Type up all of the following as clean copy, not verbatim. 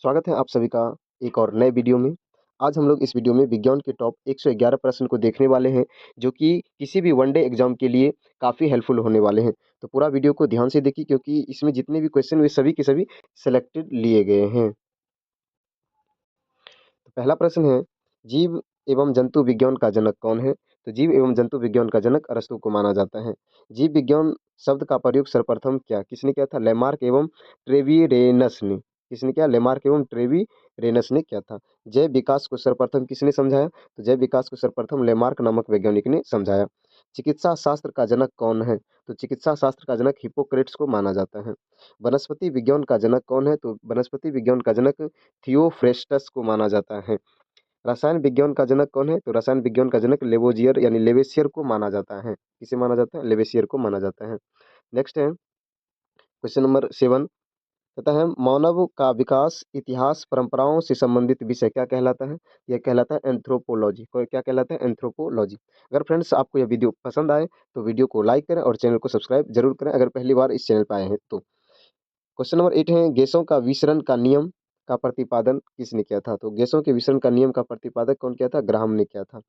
स्वागत है आप सभी का एक और नए वीडियो में। आज हम लोग इस वीडियो में विज्ञान के टॉप 111 प्रश्न को देखने वाले हैं, जो कि किसी भी वनडे एग्जाम के लिए काफ़ी हेल्पफुल होने वाले हैं। तो पूरा वीडियो को ध्यान से देखिए, क्योंकि इसमें जितने भी क्वेश्चन वे सभी के सभी सिलेक्टेड लिए गए हैं। तो पहला प्रश्न है, जीव एवं जंतु विज्ञान का जनक कौन है? तो जीव एवं जंतु विज्ञान का जनक अरस्तु को माना जाता है। जीव विज्ञान शब्द का प्रयोग सर्वप्रथम किसने किया था? लेमार्क एवं ट्रेविरेनस ने। किसने किया? लेमार्क एवं ट्रेविरेनस ने किया था। जैव विकास को सर्वप्रथम किसने समझाया? तो जैव विकास को सर्वप्रथम लेमार्क नामक वैज्ञानिक ने समझाया। चिकित्सा शास्त्र का जनक कौन है? तो चिकित्सा शास्त्र का जनक हिप्पोक्रेट्स को माना जाता है। वनस्पति विज्ञान का जनक कौन है? तो वनस्पति विज्ञान का जनक थियोफ्रेस्टस को माना जाता है। रसायन विज्ञान का जनक कौन है? तो रसायन विज्ञान का जनक लेवोजियर यानी लेवेसियर को माना जाता है। किसे माना जाता है? लेवेसियर को माना जाता है। नेक्स्ट है क्वेश्चन नंबर 7, कहता है मानव का विकास इतिहास परंपराओं से संबंधित विषय क्या कहलाता है? यह कहलाता है एंथ्रोपोलॉजी। क्या कहलाता है? एंथ्रोपोलॉजी। अगर फ्रेंड्स आपको यह वीडियो पसंद आए तो वीडियो को लाइक करें और चैनल को सब्सक्राइब जरूर करें, अगर पहली बार इस चैनल पर आए हैं तो। क्वेश्चन नंबर 8 है, गैसों का विसरण का नियम का प्रतिपादन किसने किया था? तो गैसों के विसरण का नियम का प्रतिपादक कौन किया था? ग्राहम ने किया था।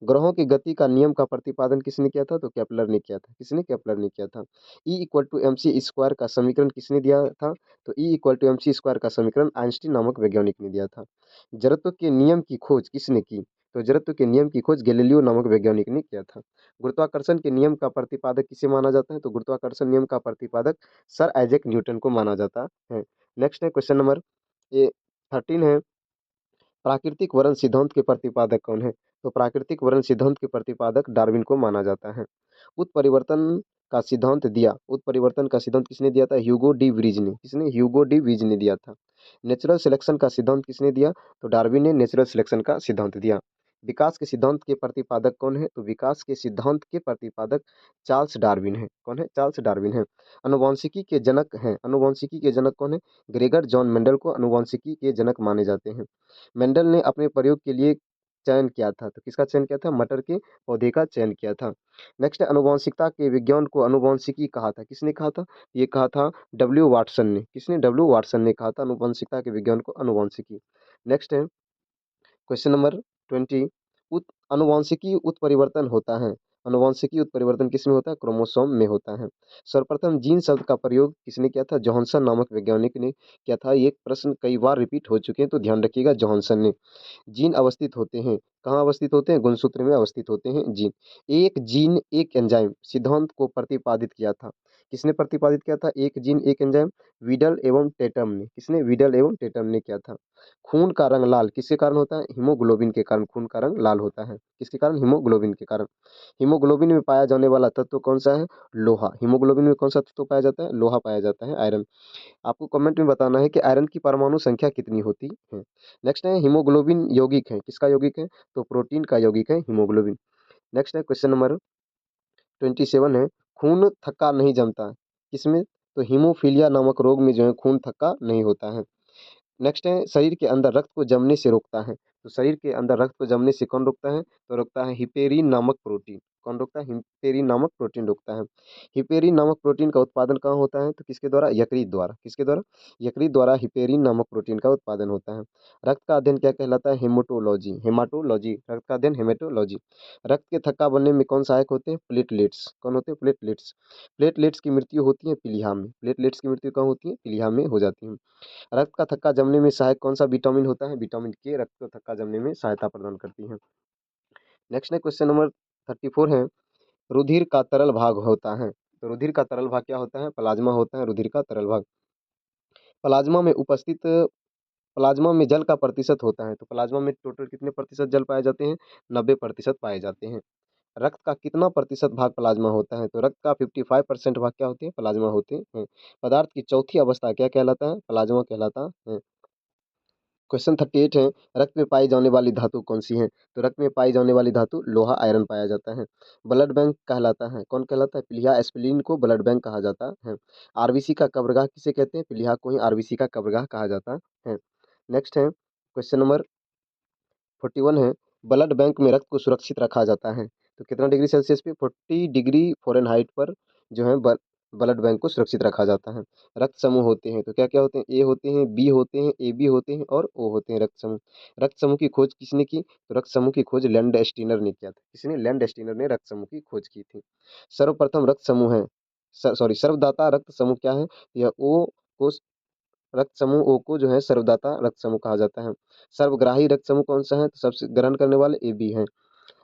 ग्रहों की गति का नियम का प्रतिपादन किसने किया था? तो केपलर ने किया था। किसने? केपलर ने किया था। E equal to M C square का समीकरण किसने दिया था? तो E equal to M C square का समीकरण आइंस्टीन नामक वैज्ञानिक ने दिया था। जड़त्व के नियम की खोज किसने की? तो जड़त्व के नियम की खोज गैलीलियो नामक वैज्ञानिक ने किया था। गुरुत्वाकर्षण के नियम का प्रतिपादक किसे माना जाता है? तो गुरुत्वाकर्षण नियम का प्रतिपादक सर आइजैक न्यूटन को माना जाता है। नेक्स्ट है क्वेश्चन नंबर 13 है, प्राकृतिक वर्ण सिद्धांत के प्रतिपादक कौन है? तो प्राकृतिक वर्ण सिद्धांत के प्रतिपादक डार्विन को माना जाता है। उत्परिवर्तन का सिद्धांत दिया, उत्परिवर्तन का सिद्धांत किसने दिया था? ह्यूगो डी व्रीज ने। किसने? ह्यूगो डी व्रीज ने दिया था। नेचुरल सिलेक्शन का सिद्धांत किसने दिया? तो डार्विन ने नेचुरल सिलेक्शन का सिद्धांत दिया। विकास के सिद्धांत के प्रतिपादक कौन है? तो विकास के सिद्धांत के प्रतिपादक चार्ल्स डार्विन है। कौन है? चार्ल्स डार्विन है। अनुवांशिकी के जनक हैं, अनुवांशिकी के जनक कौन है? ग्रेगर जॉन मेंडल को अनुवांशिकी के जनक माने जाते हैं। मेंडल ने अपने प्रयोग के लिए चयन किया था, तो किसका चयन किया था? मटर के पौधे का चयन किया था। नेक्स्ट है, अनुवांशिकता के विज्ञान को अनुवांशिकी कहा था। किसने कहा था? ये कहा था डब्ल्यू वाटसन ने। किसने? डब्ल्यू वाटसन ने कहा था अनुवांशिकता के विज्ञान को अनुवांशिकी। नेक्स्ट है क्वेश्चन नंबर 20, अनुवांशिकी उत्परिवर्तन होता है। अनुवांशिकी उत्परिवर्तन किसमें होता है? क्रोमोसोम में होता है। सर्वप्रथम जीन शब्द का प्रयोग किसने किया था? जॉनसन नामक वैज्ञानिक ने किया था। ये प्रश्न कई बार रिपीट हो चुके हैं, तो ध्यान रखिएगा, जॉनसन ने। जीन अवस्थित होते हैं, कहाँ अवस्थित होते हैं? गुणसूत्र में अवस्थित होते हैं जीन। एक जीन एक एंजाइम सिद्धांत को प्रतिपादित किया था। किसने प्रतिपादित किया था? एक जीन एक एंजाइम, वीडल एवं टेटम ने। किसने? वीडल एवं टेटम ने किया था। खून का रंग लाल किसके कारण होता है? हीमोग्लोबिन के कारण खून का रंग लाल होता है। किसके कारण? हीमोग्लोबिन के कारण। हीमोग्लोबिन में पाया जाने वाला तत्व कौन सा है? लोहा। हीमोग्लोबिन में कौन सा तत्व पाया जाता है? लोहा पाया जाता है, आयरन। आपको कमेंट में बताना है कि आयरन की परमाणु संख्या कितनी होती है। नेक्स्ट है, हीमोग्लोबिन यौगिक है, किसका यौगिक है? तो प्रोटीन का यौगिक है हीमोग्लोबिन। नेक्स्ट है क्वेश्चन नंबर 27 है, खून थक्का नहीं जमता किसमें? तो हीमोफीलिया नामक रोग में जो है खून थक्का नहीं होता है। नेक्स्ट है, शरीर के अंदर रक्त को जमने से रोकता है। तो शरीर के अंदर रक्त को जमने से कौन रोकता है? तो रोकता है हिपेरिन नामक प्रोटीन। कौन रोकता है? हिपेरिन नामक प्रोटीन रोकता है। हिपेरिन नामक प्रोटीन का उत्पादन कहाँ होता है? तो किसके द्वारा? यकृत द्वारा। किसके द्वारा? यकृत द्वारा हिपेरिन नामक प्रोटीन का उत्पादन होता है। रक्त का अध्ययन क्या कहलाता है? हेमाटोलॉजी। हेमाटोलॉजी, रक्त का अध्ययन हेमाटोलॉजी। रक्त के थक्का बनने में कौन सहायक होते हैं? प्लेटलेट्स। कौन होते हैं? प्लेटलेट्स। प्लेटलेट्स की मृत्यु होती है पीलिया में। प्लेटलेट्स की मृत्यु कहाँ होती है? पीलिया में हो जाती है। रक्त का थक्का जमने में सहायक कौन सा विटामिन होता है? विटामिन के रक्त का थक्का जमने में सहायता प्रदान करती है। नेक्स्ट है क्वेश्चन नंबर 34 है, रुधिर का तरल भाग होता है। तो रुधिर का तरल भाग क्या होता है? प्लाज्मा होता है रुधिर का तरल भाग। प्लाज्मा में उपस्थित, प्लाज्मा में जल का प्रतिशत होता है। तो प्लाज्मा में टोटल कितने प्रतिशत जल पाए जाते हैं? 90% पाए जाते हैं। रक्त का कितना प्रतिशत भाग प्लाज्मा होता है? तो रक्त का 55% भाग क्या होते हैं? प्लाज्मा होते हैं। पदार्थ की चौथी अवस्था क्या कहलाता है? प्लाज्मा कहलाता है। क्वेश्चन 38 है, रक्त में पाई जाने वाली धातु कौन सी है? तो रक्त में पाई जाने वाली धातु लोहा आयरन पाया जाता है। ब्लड बैंक कहलाता है, कौन कहलाता है? प्लीहा एस्पिरिन को ब्लड बैंक कहा जाता है। आरबीसी का कब्रगाह किसे कहते हैं? प्लीहा को ही आरबीसी का कब्रगाह कहा जाता है। नेक्स्ट है क्वेश्चन नंबर 41 है, ब्लड बैंक में रक्त को सुरक्षित रखा जाता है। तो कितना डिग्री सेल्सियस पे? 40 डिग्री फ़ारेनहाइट पर जो है ब्लड बैंक को सुरक्षित रखा जाता है। रक्त समूह होते हैं तो क्या क्या होते हैं? ए होते हैं, बी होते हैं, ए बी होते हैं और ओ होते हैं रक्त समूह। रक्त समूह की खोज किसने की? तो रक्त समूह की खोज लैंड स्टीनर ने किया था। किसने? लैंड स्टीनर ने रक्त समूह की खोज की थी। सर्वप्रथम रक्त समूह है, सॉरी, सर्वदाता रक्त समूह क्या है? यह ओ को, रक्त समूह ओ को जो है सर्वदाता रक्त समूह कहा जाता है। सर्वग्राही रक्त समूह कौन सा है? तो सबसे ग्रहण करने वाले ए बी है।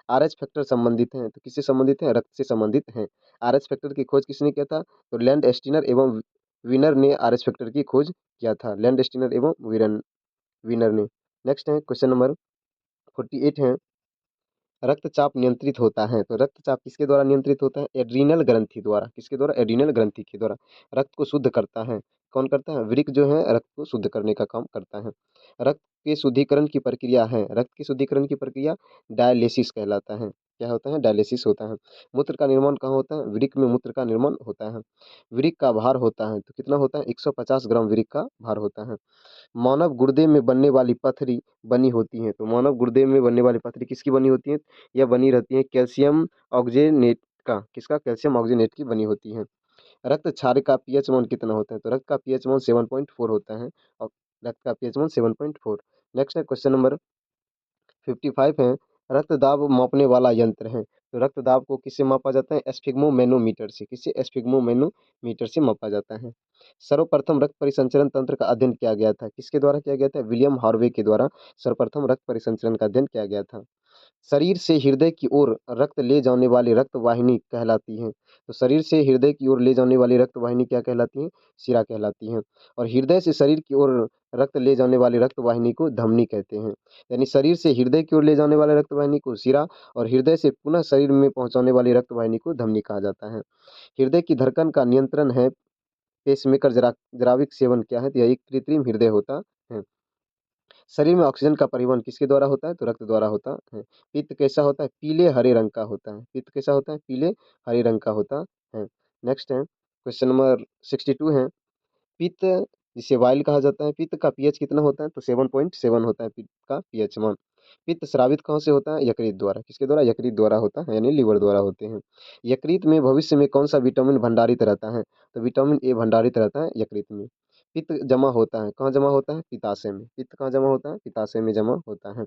आरएच फैक्टर संबंधित हैं तो किससे संबंधित हैं? रक्त से संबंधित हैं। आरएच फैक्टर की खोज किसने किया था? तो लैंड स्टीनर एवं विनर ने आरएच फैक्टर की खोज किया था। लैंड स्टीनर एवं विनर ने। नेक्स्ट है क्वेश्चन नंबर 48 है, रक्तचाप नियंत्रित होता है तो रक्तचाप किसके द्वारा नियंत्रित होता है? एड्रीनल ग्रंथि द्वारा। किसके द्वारा? एड्रीनल ग्रंथि के द्वारा। रक्त को शुद्ध करता है, कौन करता है? वृक्क जो है रक्त को शुद्ध करने का काम करता है। रक्त के शुद्धिकरण की प्रक्रिया है, रक्त के शुद्धिकरण की प्रक्रिया डायलिसिस कहलाता है। क्या होता है? डायलिसिस होता है। मूत्र का निर्माण कहाँ होता है? वृक्क में मूत्र का निर्माण होता है। वृक्क का भार होता है तो कितना होता है? 150 ग्राम वृक्क का भार होता है। मानव गुर्दे में बनने वाली पथरी बनी होती है तो मानव गुर्दे में बनने वाली पथरी किसकी बनी होती है? यह बनी रहती है कैल्शियम ऑक्जेनेट का। किसका? कैल्शियम ऑक्जेनेट की बनी होती है। रक्त क्षार का पीएच मान कितना होता है? तो रक्त का पीएच मान 7.4 होता है और रक्त का पीएच मान 7.4। नेक्स्ट है क्वेश्चन नंबर 55 है, रक्तदाब मापने वाला यंत्र है तो रक्तदाब को किससे मापा जाता है? एस्फिग्मोमेनोमीटर से। किससे? एस्फिग्मोमेनोमीटर से मापा जाता है। सर्वप्रथम रक्त परिसंचरण तंत्र का अध्ययन किया गया था, किसके द्वारा किया गया था? विलियम हार्वे के द्वारा सर्वप्रथम रक्त परिसंचरण का अध्ययन किया गया था। शरीर से हृदय की ओर रक्त ले जाने वाली रक्त वाहिनी कहलाती है तो शरीर से हृदय की ओर ले जाने वाली रक्त वाहिनी क्या कहलाती है? शिरा कहलाती है। और हृदय से शरीर की ओर रक्त ले जाने वाली रक्त वाहिनी को धमनी कहते हैं। यानी शरीर से हृदय की ओर ले जाने वाले रक्त वाहिनी को शिरा और हृदय से पुनः शरीर में पहुंचाने वाली रक्त वाहिनी को धमनी कहा जाता है। हृदय की धड़कन का नियंत्रण है पेसमेकर जराविक सेवन क्या है? तो यह एक कृत्रिम हृदय होता है। शरीर में ऑक्सीजन का परिवहन किसके द्वारा होता है? तो रक्त द्वारा होता है। पित्त कैसा होता है? पीले हरे रंग का होता है। पित्त कैसा होता है? पीले हरे रंग का होता है। नेक्स्ट है क्वेश्चन नंबर 62 है, पित्त जिसे वाइल कहा जाता है, पित्त का पीएच कितना होता है? तो 7.7 होता है पित्त का पीएच मान। पित्त स्रावित कहाँ से होता है? यकृत द्वारा। किसके द्वारा? यकृत द्वारा होता है, यानी लीवर द्वारा होते हैं। यकृत में भविष्य में कौन सा विटामिन भंडारित रहता है? तो विटामिन ए भंडारित रहता है यकृत में। पित्त जमा होता है कहाँ? जमा होता है पित्ताशय में। पित्त कहाँ जमा होता है? पित्ताशय में जमा होता है।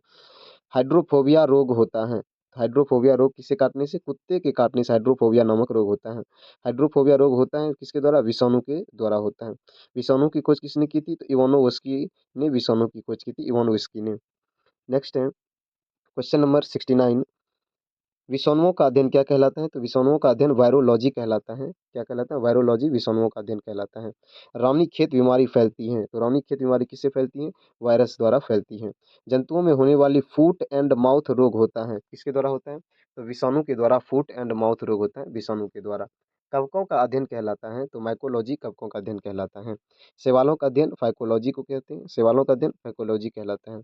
हाइड्रोफोबिया रोग होता है, हाइड्रोफोबिया रोग किसे काटने से? कुत्ते के काटने से हाइड्रोफोबिया नामक रोग होता है। हाइड्रोफोबिया रोग होता है किसके द्वारा? विषाणु के द्वारा होता है। विषाणु की खोज किसने की थी? तो इवानोव्स्की ने विषाणु की खोज की थी, इवानोव्स्की ने। नेक्स्ट है क्वेश्चन नंबर 69, विषाणुओं का अध्ययन क्या कहलाता है? तो विषाणुओं का अध्ययन वायरोलॉजी कहलाता है। क्या कहलाता है? वायरोलॉजी विषाणुओं का अध्ययन कहलाता है। रानीखेत बीमारी फैलती है तो रानीखेत बीमारी किससे फैलती है? वायरस द्वारा फैलती है। जंतुओं में होने वाली फूट एंड माउथ रोग होता है, किसके द्वारा होता है? तो विषाणु के द्वारा फूट एंड माउथ रोग होता है, विषाणु के द्वारा। कवकों का अध्ययन कहलाता है तो माइकोलॉजी कवकों का अध्ययन कहलाता है। शैवालों का अध्ययन फाइकोलॉजी को कहते हैं, शैवालों का अध्ययन फाइकोलॉजी कहलाता है।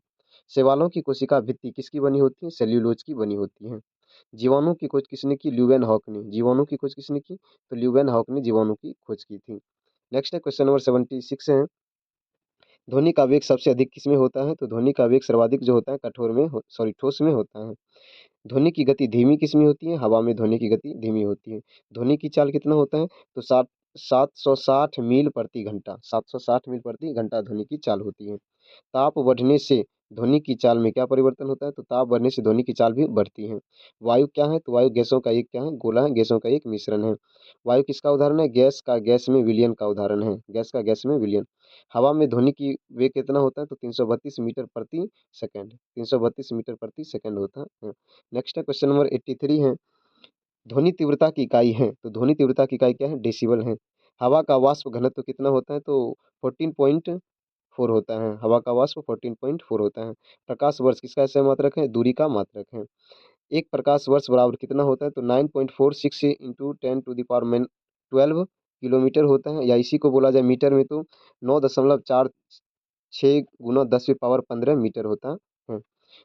शैवालों की कोशिका भित्ति किसकी बनी होती है? सेल्यूलोज की बनी होती है। जीवाणु की खोज किसने की? ल्यूवेन हॉक ने। जीवाणु की खोज किसने की? तो ल्यूवेन हॉक ने जीवाणु की खोज की थी। नेक्स्ट है क्वेश्चन नंबर 76 है, ध्वनि का वेग सबसे अधिक किसमें होता है? तो ध्वनि का वेग सर्वाधिक जो होता है कठोर में सॉरी ठोस में होता है। ध्वनि की गति धीमी किसमें होती है? हवा में ध्वनि की गति धीमी होती है। ध्वनि की चाल कितना होता है? तो 760 मील प्रति घंटा, 760 मील प्रति घंटा ध्वनि की चाल होती है। ताप बढ़ने से ध्वनि की चाल में क्या परिवर्तन होता है? तो ताप बढ़ने से ध्वनि की चाल भी बढ़ती है। वायु क्या है? तो वायु गैसों का एक क्या है? गोला है, गैसों का एक मिश्रण है। वायु किसका उदाहरण है? गैस का गैस में विलयन का उदाहरण है, गैस का गैस में विलयन। हवा में ध्वनि की वेग कितना होता है? तो 332 मीटर प्रति सेकंड, 332 मीटर प्रति सेकंड होता है। नेक्स्ट है क्वेश्चन नंबर 83 है, ध्वनि तीव्रता की इकाई है तो ध्वनि तीव्रता की इकाई क्या है? डेसिबल है। हवा का वाष्प घनत्व कितना होता है? तो 14.4 होता है। हवा का वाष्प 14.4 होता है। प्रकाश वर्ष किसका ऐसा मात्रक है? दूरी का मात्रक है। एक प्रकाश वर्ष बराबर कितना होता है? तो 9.46 into 10 to the power 12 kilometre होता है, या इसी को बोला जाए मीटर में तो 9.46 गुना 10 की पावर 15 मीटर होता है।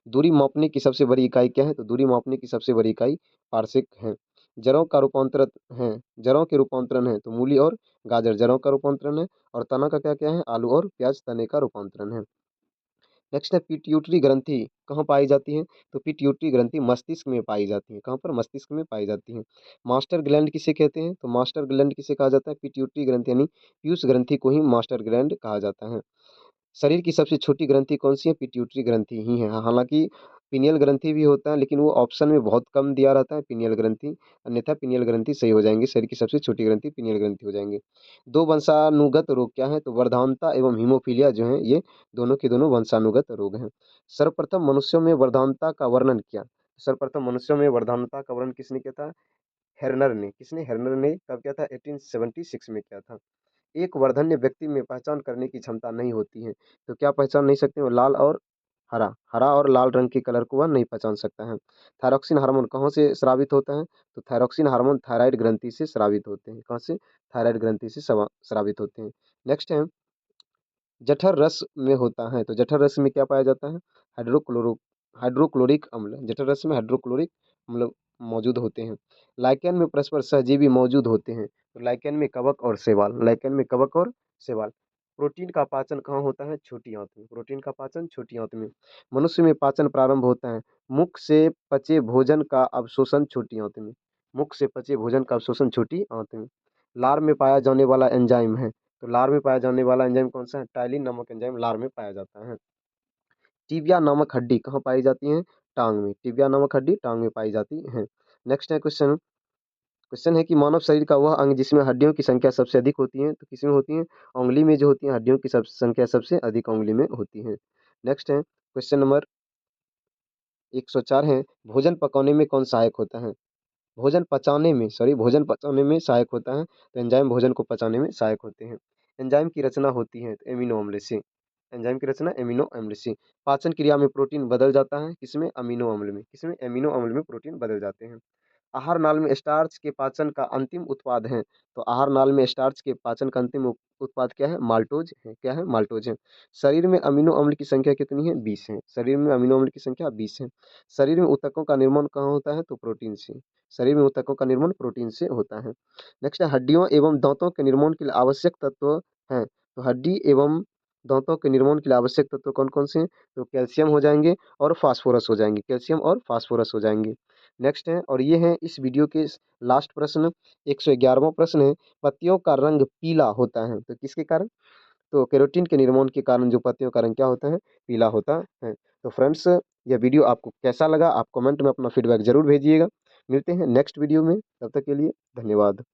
दूरी मापने की सबसे बड़ी इकाई क्या है? तो दूरी मापने की सबसे बड़ी इकाई पारसेक है। जड़ों का रूपांतरण है, जड़ों के रूपांतरण है तो मूली और गाजर जड़ों का रूपांतरण है, और तना का क्या क्या है? आलू और प्याज तने का रूपांतरण है। नेक्स्ट है पिट्यूटरी ग्रंथि कहाँ पाई जाती है? तो पिट्यूटरी ग्रंथि मस्तिष्क में पाई जाती है। कहाँ पर? मस्तिष्क में पाई जाती है। मास्टर ग्लैंड किसे कहते हैं? तो मास्टर ग्लैंड किसे कहा जाता है? पिट्यूटरी ग्रंथि यानी पीयूष ग्रंथि को ही मास्टर ग्लैंड कहा जाता है। शरीर की सबसे छोटी ग्रंथि कौन-सी है? पिट्यूटरी ग्रंथि ही है। हालाँकि पीनियल ग्रंथि भी होता है, लेकिन वो ऑप्शन में बहुत कम दिया रहता है पीनियल ग्रंथि, अन्यथा पीनियल ग्रंथि सही हो जाएँगी। शरीर की सबसे छोटी ग्रंथि पीनियल ग्रंथि हो जाएँगी। 2 वंशानुगत रोग क्या हैं? तो वर्धानता एवं हीमोफीलिया जो हैं, ये दोनों के दोनों वंशानुगत रोग हैं। सर्वप्रथम मनुष्यों में वर्धानता का वर्णन किया। सर्वप्रथम मनुष्यों में वर्धानता का वर्णन किसने किया था? हेर्नर ने। किसने? हेर्नर ने कब किया था? 1876 में किया था। एक वर्धन्य व्यक्ति में पहचान करने की क्षमता नहीं होती है, तो क्या पहचान नहीं सकते? वो लाल और हरा, हरा और लाल रंग के कलर को वह नहीं पहचान सकता है। थायरॉक्सिन हार्मोन कहाँ से स्रावित होता है? तो थायरॉक्सिन हार्मोन थायराइड ग्रंथि से स्रावित होते हैं। कहाँ से? थायराइड ग्रंथि से स्रावित होते हैं। नेक्स्ट है जठर रस में होता है, तो जठर रस में क्या पाया जाता है? हाइड्रोक्लोरिक अम्ल। जठर रस में हाइड्रोक्लोरिक अम्ल मौजूद होते हैं। लाइकेन में परस्पर सहजीवी मौजूद होते हैं, तो लाइकेन में कवक और शैवाल, लाइकेन में कवक और शैवाल। प्रोटीन का पाचन कहाँ होता है? छोटी आंत में। प्रोटीन का पाचन छोटी आंत में। मनुष्य में पाचन प्रारंभ होता है मुख से पचे भोजन का अवशोषण छोटी आंत में। मुख से पचे भोजन का अवशोषण छोटी आंत में। लार में पाया जाने वाला एंजाइम है, तो लार में पाया जाने वाला एंजाइम कौन सा है? टाइलिन नामक एंजाइम लार में पाया जाता है। टिबिया नामक हड्डी कहाँ पाई जाती है? टांग में। टिबिया नामक हड्डी टांग में पाई जाती है। नेक्स्ट है क्वेश्चन। क्वेश्चन है कि मानव शरीर का वह अंग जिसमें हड्डियों की संख्या सबसे अधिक होती है, तो किसमें होती है? उंगली में जो होती है हड्डियों की संख्या सबसे अधिक उंगली में होती है। नेक्स्ट है क्वेश्चन नंबर 104 है भोजन पकाने में कौन सहायक होता है? भोजन पचाने में सहायक होता है, तो एंजाइम भोजन को पचाने में सहायक होते हैं। एंजाइम की रचना होती है तो एमिनो अम्ल से। एंजाइम की रचना एमिनो अम्ल से। पाचन क्रिया में प्रोटीन बदल जाता है किसमें? अमीनो अम्ल में। किसमें? एमिनो अम्ल में प्रोटीन बदल जाते हैं। आहार नाल में स्टार्च के पाचन का अंतिम उत्पाद है, तो आहार नाल में स्टार्च के पाचन का अंतिम उत्पाद क्या है? माल्टोज है। क्या है? माल्टोज है। शरीर में अमीनो अम्ल की संख्या कितनी है? 20 है। शरीर में अमीनो अम्ल की संख्या 20 है। शरीर में ऊतकों का निर्माण कहाँ होता है? तो प्रोटीन से। शरीर में ऊतकों का निर्माण प्रोटीन से होता है। नेक्स्ट है हड्डियों एवं दांतों के निर्माण के लिए आवश्यक तत्व हैं, तो हड्डी एवं दांतों के निर्माण के लिए आवश्यक तत्व कौन कौन से हैं? तो कैल्शियम हो जाएंगे और फास्फोरस हो जाएंगे। कैल्शियम और फास्फोरस हो जाएंगे। नेक्स्ट है और ये है इस वीडियो के लास्ट प्रश्न। 111वां प्रश्न है पत्तियों का रंग पीला होता है, तो किसके कारण? तो केरोटीन के निर्माण के कारण जो पत्तियों का रंग क्या होता है? पीला होता है। तो फ्रेंड्स यह वीडियो आपको कैसा लगा? आप कमेंट में अपना फीडबैक जरूर भेजिएगा। मिलते हैं नेक्स्ट वीडियो में, तब तक के लिए धन्यवाद।